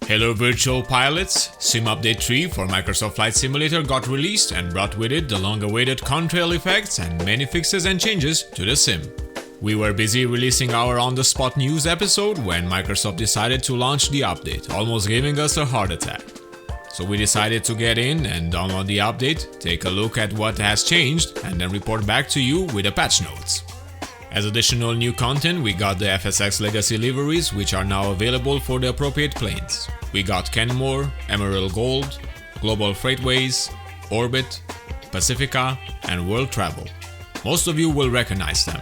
Hello virtual pilots, Sim Update 3 for Microsoft Flight Simulator got released and brought with it the long-awaited contrail effects and many fixes and changes to the sim. We were busy releasing our on-the-spot news episode when Microsoft decided to launch the update, almost giving us a heart attack. So we decided to get in and download the update, take a look at what has changed, and then report back to you with the patch notes. As additional new content, we got the Fsx Legacy Liveries, which are now available for the appropriate planes. We got Kenmore, Emerald Gold, Global Freightways, Orbit, Pacifica, and World Travel. Most of you will recognize them.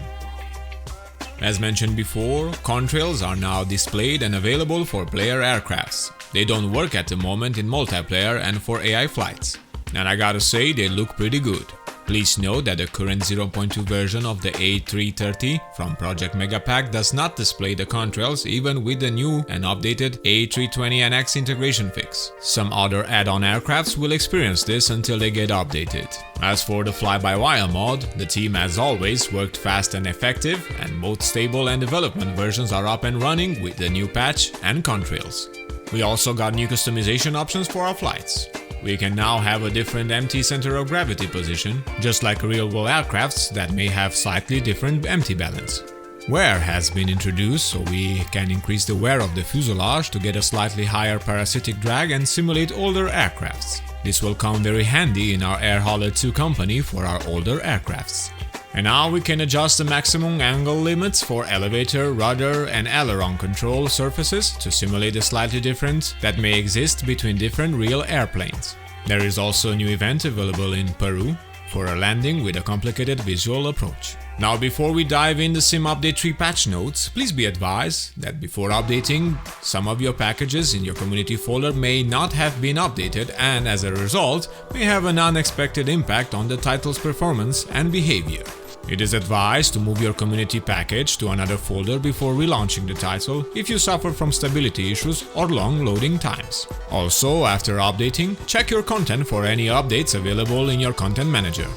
As mentioned before, Contrails are now displayed and available for player aircrafts. They don't work at the moment in multiplayer and for AI flights. And I gotta say, they look pretty good. Please note that the current 0.2 version of the A330 from Project Megapack does not display the contrails even with the new and updated A320NX integration fix. Some other add-on aircrafts will experience this until they get updated. As for the fly-by-wire mod, the team as always worked fast and effective, and both stable and development versions are up and running with the new patch and contrails. We also got new customization options for our flights. We can now have a different empty center of gravity position, just like real-world aircrafts that may have slightly different empty balance. Wear has been introduced, so we can increase the wear of the fuselage to get a slightly higher parasitic drag and simulate older aircrafts. This will come very handy in our Air Hauler 2 company for our older aircrafts. And now we can adjust the maximum angle limits for elevator, rudder, and aileron control surfaces to simulate the slightly difference that may exist between different real airplanes. There is also a new event available in Peru for a landing with a complicated visual approach. Now before we dive in the Sim Update 3 patch notes, please be advised that before updating, some of your packages in your community folder may not have been updated and as a result may have an unexpected impact on the title's performance and behavior. It is advised to move your community package to another folder before relaunching the title if you suffer from stability issues or long loading times. Also, after updating, check your content for any updates available in your content manager.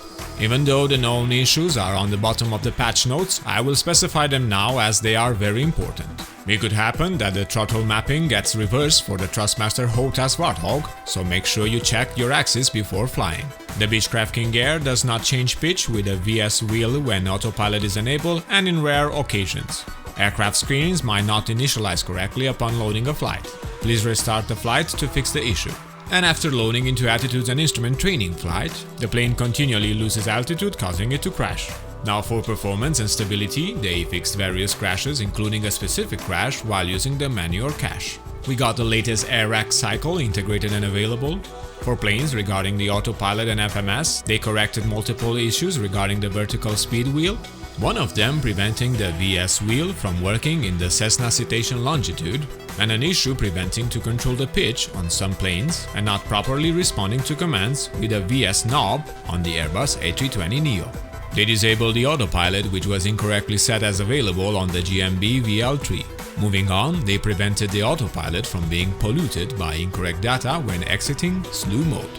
Even though the known issues are on the bottom of the patch notes, I will specify them now as they are very important. It could happen that the throttle mapping gets reversed for the Thrustmaster HOTAS Warthog, so make sure you check your axis before flying. The Beechcraft King Air does not change pitch with a VS wheel when autopilot is enabled and in rare occasions. Aircraft screens might not initialize correctly upon loading a flight. Please restart the flight to fix the issue. And after loading into Attitudes and Instrument Training flight, the plane continually loses altitude, causing it to crash. Now for performance and stability, they fixed various crashes, including a specific crash while using the manual cache. We got the latest air rack cycle integrated and available. For planes regarding the autopilot and FMS, they corrected multiple issues regarding the vertical speed wheel, one of them preventing the VS wheel from working in the Cessna citation longitude, and an issue preventing to control the pitch on some planes and not properly responding to commands with a VS knob on the Airbus A320neo. They disabled the autopilot, which was incorrectly set as available on the GMB VL3. Moving on, they prevented the autopilot from being polluted by incorrect data when exiting slew mode.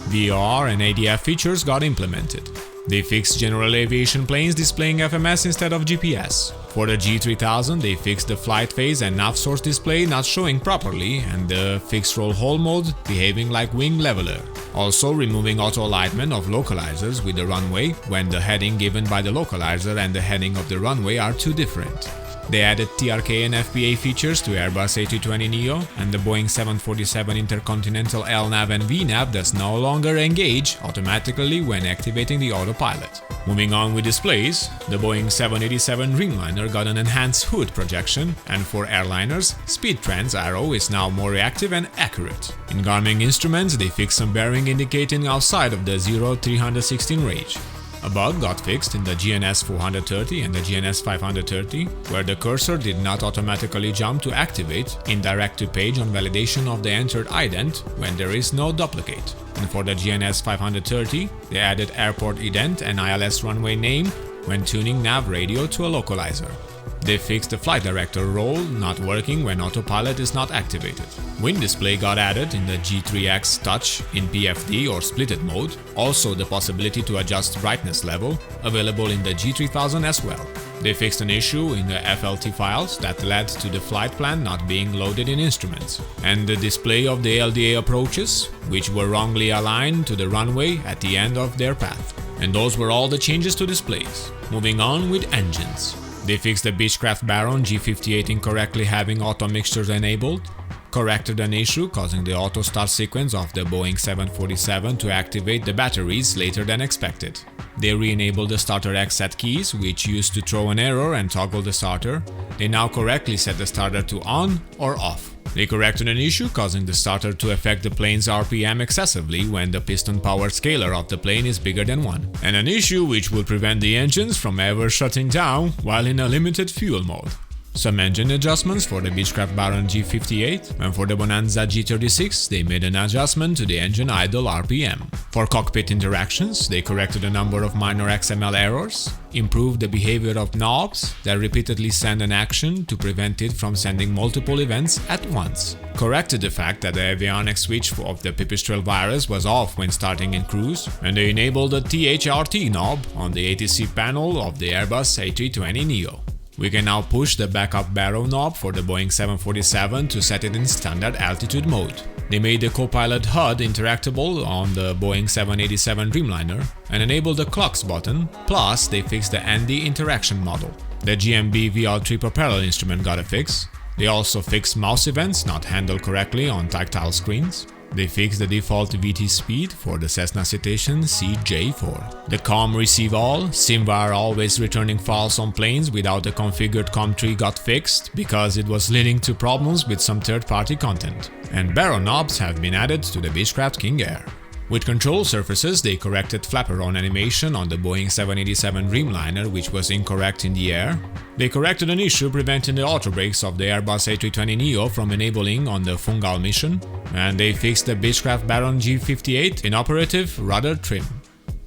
VOR and ADF features got implemented. They fixed general aviation planes displaying FMS instead of GPS. For the G3000, they fixed the flight phase and nav source display not showing properly and the fixed roll hold mode behaving like wing leveler. Also removing auto-alignment of localizers with the runway when the heading given by the localizer and the heading of the runway are too different. They added TRK and FPA features to Airbus A320neo, and the Boeing 747 Intercontinental LNAV and VNAV does no longer engage automatically when activating the autopilot. Moving on with displays, the Boeing 787 Dreamliner got an enhanced hood projection, and for airliners, Speed Trends arrow is now more reactive and accurate. In Garmin instruments, they fixed some bearing indicating outside of the 0-316 range. A bug got fixed in the GNS 430 and the GNS 530, where the cursor did not automatically jump to activate in direct-to-page on validation of the entered ident when there is no duplicate. And for the GNS 530, they added airport ident and ILS runway name when tuning nav radio to a localizer. They fixed the flight director role not working when autopilot is not activated. Wind display got added in the G3X Touch in PFD or splitted mode, also the possibility to adjust brightness level, available in the G3000 as well. They fixed an issue in the FLT files that led to the flight plan not being loaded in instruments, and the display of the LDA approaches, which were wrongly aligned to the runway at the end of their path. And those were all the changes to displays. Moving on with engines. They fixed the Beechcraft Baron G58 incorrectly having auto mixtures enabled, corrected an issue causing the auto start sequence of the Boeing 747 to activate the batteries later than expected. They re-enabled the starter X set keys, which used to throw an error and toggle the starter. They now correctly set the starter to on or off. They corrected an issue causing the starter to affect the plane's RPM excessively when the piston power scalar of the plane is bigger than 1, and an issue which will prevent the engines from ever shutting down while in a limited fuel mode. Some engine adjustments for the Beechcraft Baron G58, and for the Bonanza G36 they made an adjustment to the engine idle RPM. For cockpit interactions, they corrected a number of minor XML errors, improved the behavior of knobs that repeatedly send an action to prevent it from sending multiple events at once, corrected the fact that the avionics switch of the Pipistrel virus was off when starting in cruise, and they enabled the THRT knob on the ATC panel of the Airbus A320neo. We can now push the backup barrow knob for the Boeing 747 to set it in standard altitude mode. They made the Copilot HUD interactable on the Boeing 787 Dreamliner and enabled the clocks button, plus they fixed the Andy interaction model. The GMB VR3 propeller instrument got a fix. They also fixed mouse events not handled correctly on tactile screens. They fixed the default VT speed for the Cessna Citation CJ4. The COM receive all, SimVar always returning files on planes without the configured COM tree got fixed because it was leading to problems with some third-party content. And barrow knobs have been added to the Beechcraft King Air. With control surfaces, they corrected flaperon animation on the Boeing 787 Dreamliner, which was incorrect in the air. They corrected an issue preventing the auto brakes of the Airbus A320neo from enabling on the Fungal mission, and they fixed the Beechcraft Baron G58 inoperative rudder trim.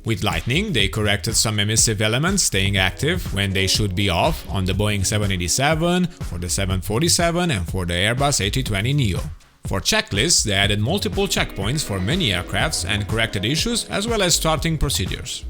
With Lightning, they corrected some emissive elements staying active when they should be off on the Boeing 787, for the 747 and for the Airbus A320neo. For checklists, they added multiple checkpoints for many aircrafts and corrected issues as well as starting procedures.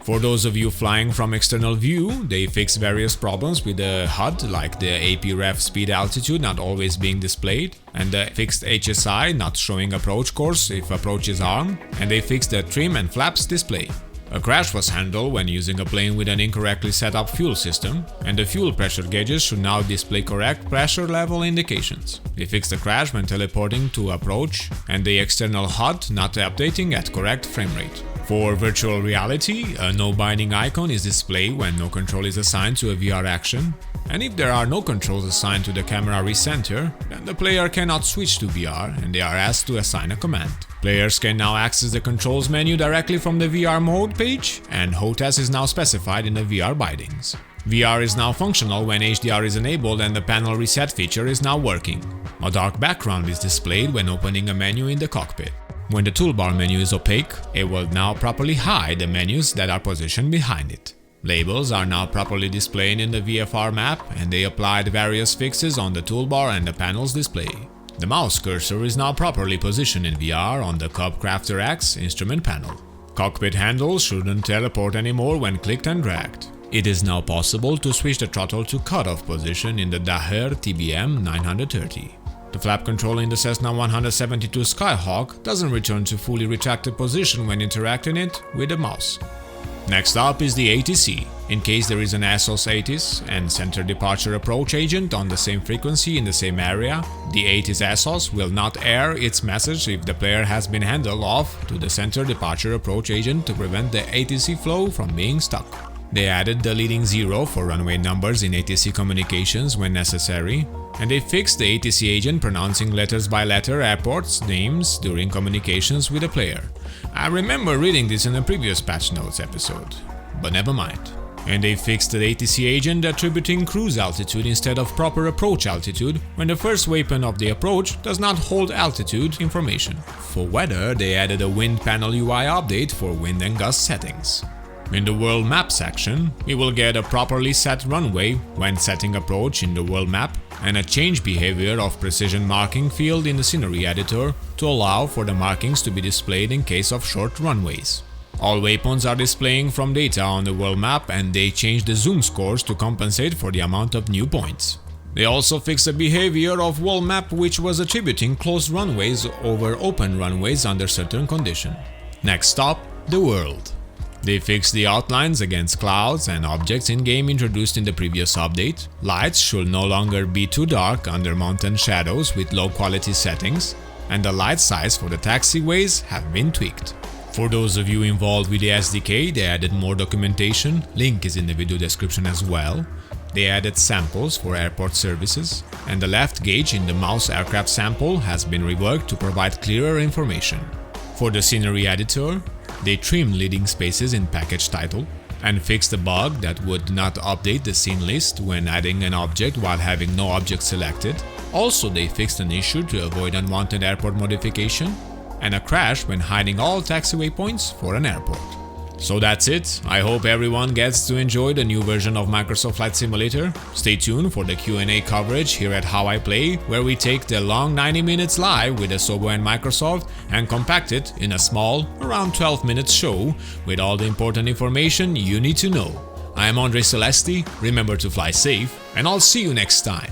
For those of you flying from external view, they fixed various problems with the HUD, like the AP-Ref speed altitude not always being displayed, and the fixed HSI not showing approach course if approach is armed, and they fixed the trim and flaps display. A crash was handled when using a plane with an incorrectly set up fuel system, and the fuel pressure gauges should now display correct pressure level indications. They fixed the crash when teleporting to approach, and the external HUD not updating at correct frame rate. For virtual reality, a no binding icon is displayed when no control is assigned to a VR action, and if there are no controls assigned to the camera recenter, then the player cannot switch to VR and they are asked to assign a command. Players can now access the controls menu directly from the VR mode page, and HOTAS is now specified in the VR bindings. VR is now functional when HDR is enabled and the panel reset feature is now working. A dark background is displayed when opening a menu in the cockpit. When the toolbar menu is opaque, it will now properly hide the menus that are positioned behind it. Labels are now properly displayed in the VFR map, and they applied various fixes on the toolbar and the panel's display. The mouse cursor is now properly positioned in VR on the Cub Crafter X instrument panel. Cockpit handles shouldn't teleport anymore when clicked and dragged. It is now possible to switch the throttle to cutoff position in the Daher TBM 930. The flap control in the Cessna 172 Skyhawk doesn't return to fully retracted position when interacting it with the mouse. Next up is the ATC. In case there is an ASOS ATIS and center departure approach agent on the same frequency in the same area, the ATIS ASOS will not air its message if the player has been handed off to the center departure approach agent to prevent the ATC flow from being stuck. They added the leading 0 for runway numbers in ATC communications when necessary, and they fixed the ATC agent pronouncing letters by letter airports names during communications with the player. I remember reading this in a previous patch notes episode, but never mind. And they fixed the ATC agent attributing cruise altitude instead of proper approach altitude when the first waypoint of the approach does not hold altitude information. For weather, they added a wind panel UI update for wind and gust settings. In the world map section, we will get a properly set runway when setting approach in the world map, and a change behavior of precision marking field in the scenery editor to allow for the markings to be displayed in case of short runways. All waypoints are displaying from data on the world map, and they changed the zoom scores to compensate for the amount of new points. They also fixed the behavior of world map, which was attributing closed runways over open runways under certain conditions. Next stop, the world. They fixed the outlines against clouds and objects in-game introduced in the previous update. Lights should no longer be too dark under mountain shadows with low quality settings, and the light size for the taxiways have been tweaked. For those of you involved with the SDK, they added more documentation, link is in the video description as well. They added samples for airport services, and the left gauge in the mouse aircraft sample has been reworked to provide clearer information. For the scenery editor, they trimmed leading spaces in package title and fixed a bug that would not update the scene list when adding an object while having no object selected. Also, they fixed an issue to avoid unwanted airport modification and a crash when hiding all taxiway points for an airport. So that's it. I hope everyone gets to enjoy the new version of Microsoft Flight Simulator. Stay tuned for the Q&A coverage here at How I Play, where we take the long 90 minutes live with Asobo and Microsoft and compact it in a small, around 12 minutes show with all the important information you need to know. I am Andre Celesti, remember to fly safe, and I'll see you next time.